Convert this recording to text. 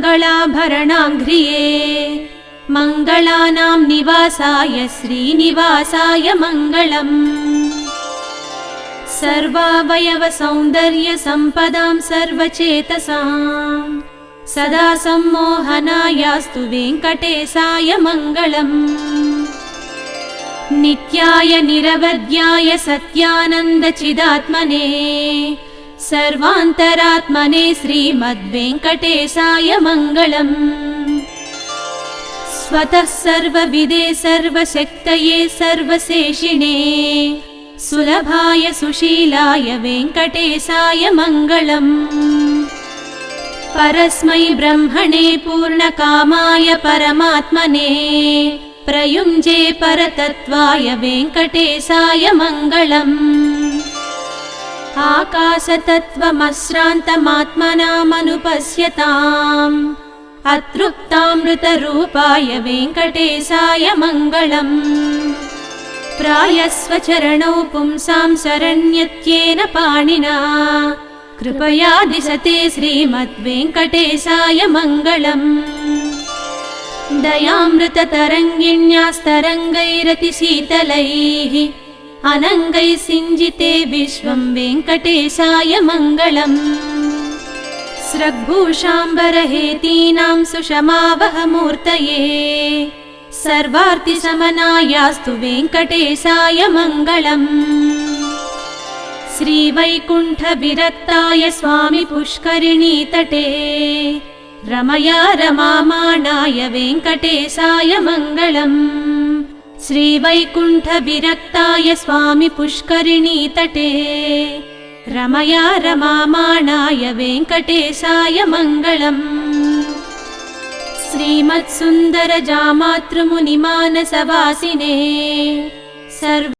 मङ्गलाभरणाङ्घ्रिये मङ्गलानां निवासाय श्रीनिवासाय मङ्गलम् सर्वावयव सौन्दर्य सम्पदां सर्वचेतसां सदा सम्मोहनायास्तु वेङ्कटेशाय मङ्गलम् नित्याय निरवध्याय सत्यानन्दचिदात्मने सर्वान्तरात्मने श्रीमद्वेङ्कटेशाय मङ्गलम् स्वतः सर्वविदे सर्वशक्तये सर्वशेषिणे सुलभाय सुशीलाय वेङ्कटेशाय मङ्गलम् परस्मै ब्रह्मणे पूर्णकामाय परमात्मने प्रयुञ्जे परतत्त्वाय वेङ्कटेशाय मङ्गलम् आकाशतत्त्वमश्रान्तमात्मनामनुपश्यताम् अतृप्तामृतरूपाय वेङ्कटेशाय मङ्गलम् प्रायस्वचरणौ पुंसां शरण्यत्येन पाणिना कृपया दिशते श्रीमद्वेङ्कटेशाय मङ्गलम् दयामृततरङ्गिण्यास्तरङ्गैरतिशीतलैः अनङ्गैः सिञ्जिते विश्वं वेङ्कटेशाय मङ्गलम् स्रग्भूषाम्बरहेतीनां सुषमावहमूर्तये सर्वार्तिशमनायास्तु वेङ्कटेशाय मङ्गलम् श्रीवैकुण्ठविरक्ताय स्वामी पुष्करिणीतटे रमया रमामाणाय वेङ्कटेशाय मङ्गलम् श्रीवैकुण्ठविरक्ताय स्वामी पुष्करिणीतटे रमया रमामाणाय वेङ्कटेशाय मङ्गलम् श्रीमत्सुन्दरजामातृमुनिमानसवासिने सर्व